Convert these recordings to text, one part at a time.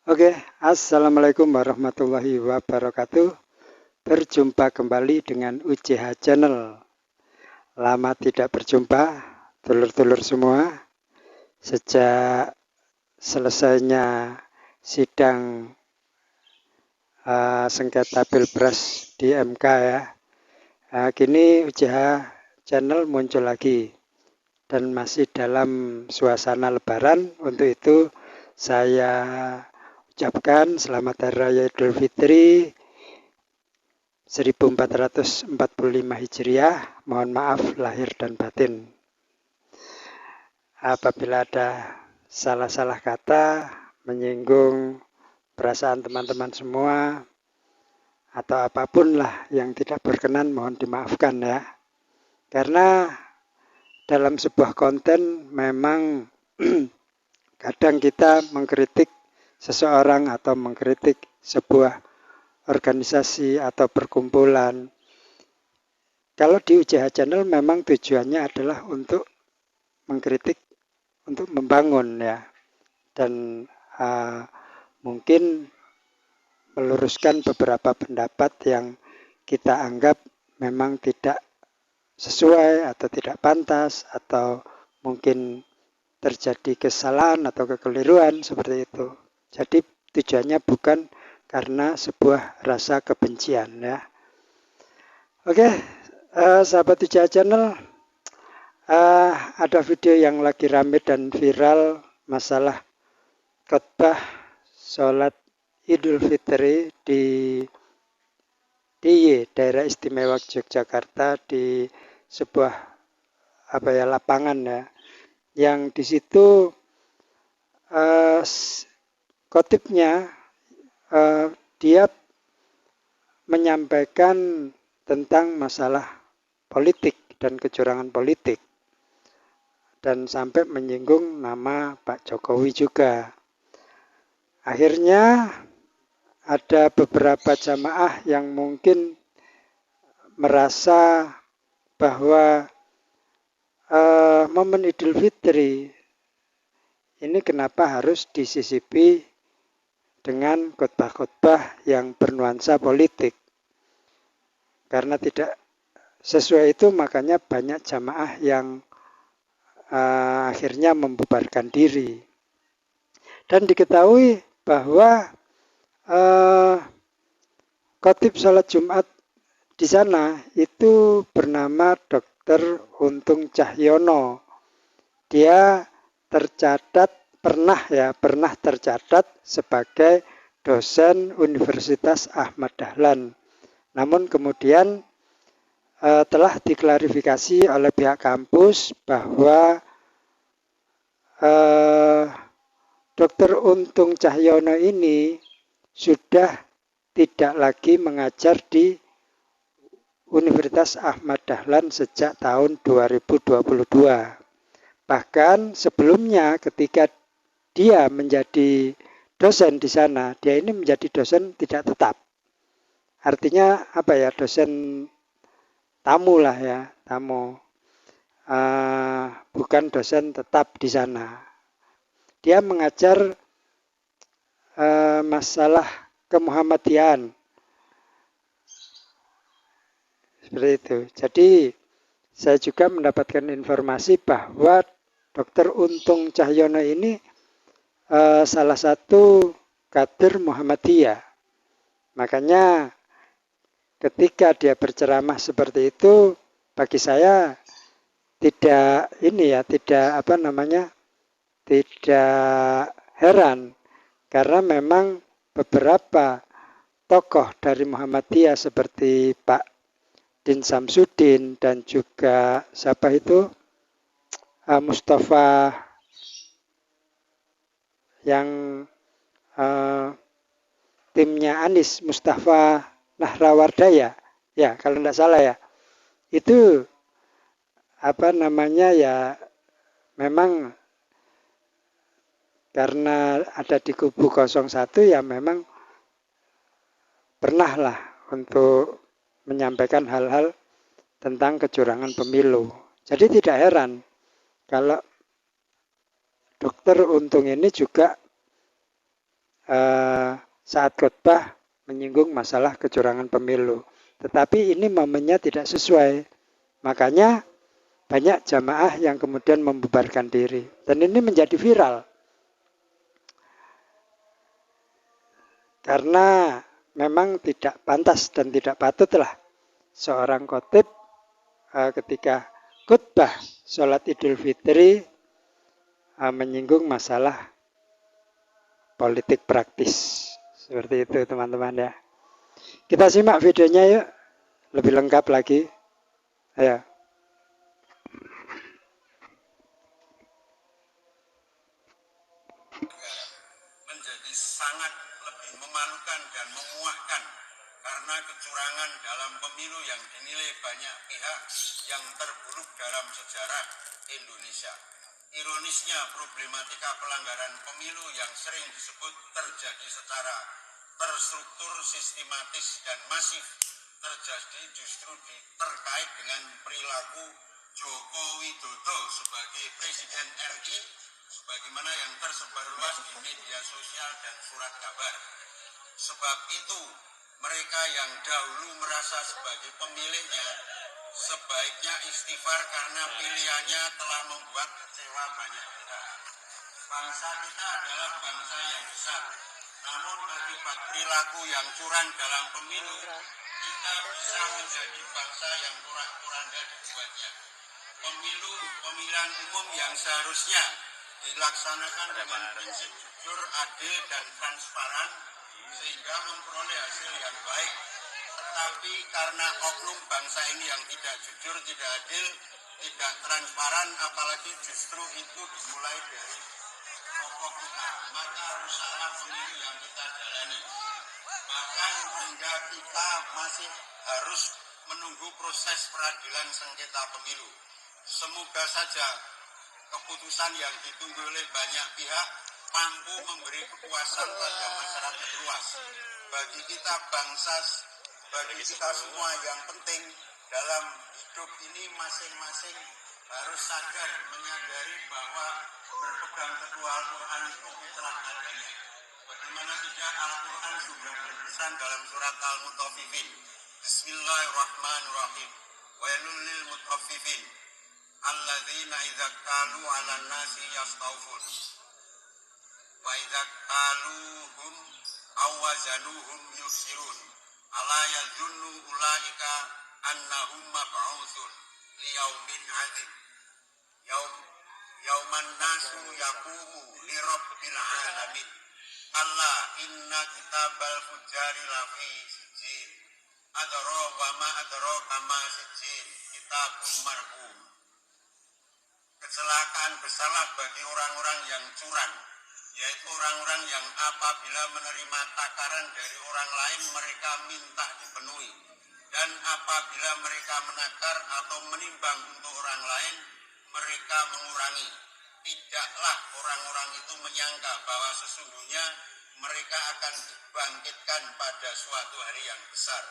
Oke, Assalamualaikum warahmatullahi wabarakatuh. Berjumpa kembali dengan UCH Channel. Lama tidak berjumpa, dulur-dulur semua. Sejak selesainya sidang sengketa Pilpres di MK ya. Kini UCH Channel muncul lagi dan masih dalam suasana Lebaran. Untuk itu saya ucapkan selamat Hari Raya Idul Fitri 1445 Hijriah. Mohon maaf lahir dan batin. Apabila ada salah-salah kata, menyinggung perasaan teman-teman semua, atau apapun lah yang tidak berkenan, mohon dimaafkan ya. Karena dalam sebuah konten memang kadang kita mengkritik seseorang atau mengkritik sebuah organisasi atau perkumpulan. Kalau di UCH Channel memang tujuannya adalah untuk mengkritik, untuk membangun ya, dan mungkin meluruskan beberapa pendapat yang kita anggap memang tidak sesuai atau tidak pantas, atau mungkin terjadi kesalahan atau kekeliruan seperti itu. Jadi tujuannya bukan karena sebuah rasa kebencian ya. Oke, sahabat UCH Channel, ada video yang lagi rame dan viral masalah khotbah sholat Idul Fitri di daerah istimewa Yogyakarta, di sebuah lapangan ya, yang di situ khotibnya dia menyampaikan tentang masalah politik dan kecurangan politik, dan sampai menyinggung nama Pak Jokowi juga. Akhirnya ada beberapa jamaah yang mungkin merasa bahwa momen Idul Fitri ini kenapa harus disisipi dengan khotbah-khotbah yang bernuansa politik. Karena tidak sesuai itu, makanya banyak jamaah yang akhirnya membubarkan diri. Dan diketahui bahwa khotib sholat Jumat di sana itu bernama Dr. Untung Cahyono. Dia pernah tercatat sebagai dosen Universitas Ahmad Dahlan. Namun kemudian telah diklarifikasi oleh pihak kampus bahwa Dr. Untung Cahyono ini sudah tidak lagi mengajar di Universitas Ahmad Dahlan sejak tahun 2022. Bahkan sebelumnya ketika dia menjadi dosen di sana, dia ini menjadi dosen tidak tetap. Artinya dosen tamu lah ya, tamu. Bukan dosen tetap di sana. Dia mengajar masalah kemuhammadiyaan. Seperti itu. Jadi saya juga mendapatkan informasi bahwa Dr. Untung Cahyono ini salah satu kader Muhammadiyah. Makanya ketika dia berceramah seperti itu, bagi saya tidak heran, karena memang beberapa tokoh dari Muhammadiyah seperti Pak Din Samsudin dan juga Mustafa yang timnya Anies, Mustafa Nahrawardaya ya kalau tidak salah ya, itu memang karena ada di kubu 01 ya, memang pernah lah untuk menyampaikan hal-hal tentang kecurangan pemilu. Jadi tidak heran kalau Dr. Untung ini juga saat khotbah menyinggung masalah kecurangan pemilu. Tetapi ini momennya tidak sesuai. Makanya banyak jamaah yang kemudian membubarkan diri. Dan ini menjadi viral. Karena memang tidak pantas dan tidak patutlah seorang khotib ketika khutbah sholat Idul Fitri menyinggung masalah politik praktis. Seperti itu teman-teman ya. Kita simak videonya yuk, lebih lengkap lagi. Ayo. Menjadi sangat lebih memalukan dan memuakkan karena kecurangan dalam pemilu yang dinilai banyak pihak yang terburuk dalam sejarah Indonesia. Ironisnya, problematika pelanggaran pemilu yang sering disebut terjadi secara terstruktur, sistematis, dan masif terjadi justru terkait dengan perilaku Joko Widodo sebagai Presiden RI, sebagaimana yang tersebar luas di media sosial dan surat kabar. Sebab itu, mereka yang dahulu merasa sebagai pemilihnya sebaiknya istighfar karena pilihannya telah membuat kecewa banyak pihak. Bangsa kita adalah bangsa yang besar, namun akibat perilaku yang curang dalam pemilu, kita bisa menjadi bangsa yang kurang-kurangnya dibuatnya. Pemilihan umum yang seharusnya dilaksanakan dengan prinsip jujur, adil, dan transparan sehingga memperoleh hasil yang baik. Tetapi karena oknum bangsa ini yang tidak jujur, tidak adil, tidak transparan, apalagi justru itu dimulai dari tokoh kita, maka rusaklah pemilu yang kita jalani. Bahkan hingga kita masih harus menunggu proses peradilan sengketa pemilu. Semoga saja keputusan yang ditunggu oleh banyak pihak mampu memberi kepuasan pada masyarakat luas. Bagi kita bangsa, bagi kita semua yang penting dalam hidup ini masing-masing harus sadar, menyadari bahwa berpegang teguh Al-Quran itu mutlak adanya. Bagaimana tidak, Al-Quran sudah berpesan dalam surat Al-Mutaffifin. Bismillahirrahmanirrahim. Wailul lil mutaffifin alladzina idza qalu 'alan nasi yastawfun wa idza qaluhum aw wazanuhum yusirun ala yadhunnu ulaika annahum mab'utsun liyaumin 'adzim yauman nasu yaqumu li rabbil alamin alla inna kitabal fujari lafi sijjin adra wa ma adra kama sijjin kitabun marqum. Kecelakaan besarlah bagi orang-orang yang curang, yaitu orang-orang yang apabila menerima takaran dari orang lain mereka minta dipenuhi, dan apabila mereka menakar atau menimbang untuk orang lain mereka mengurangi. Tidaklah orang-orang itu menyangka bahwa sesungguhnya mereka akan dibangkitkan pada suatu hari yang besar,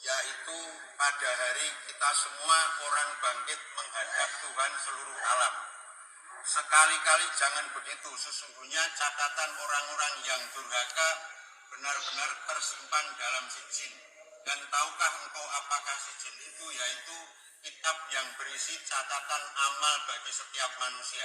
yaitu pada hari kita semua orang bangkit menghadap Tuhan seluruh alam. Sekali-kali jangan begitu, sesungguhnya catatan orang-orang yang durhaka benar-benar tersimpan dalam sijin. Dan tahukah engkau apakah sijin itu? Yaitu kitab yang berisi catatan amal bagi setiap manusia.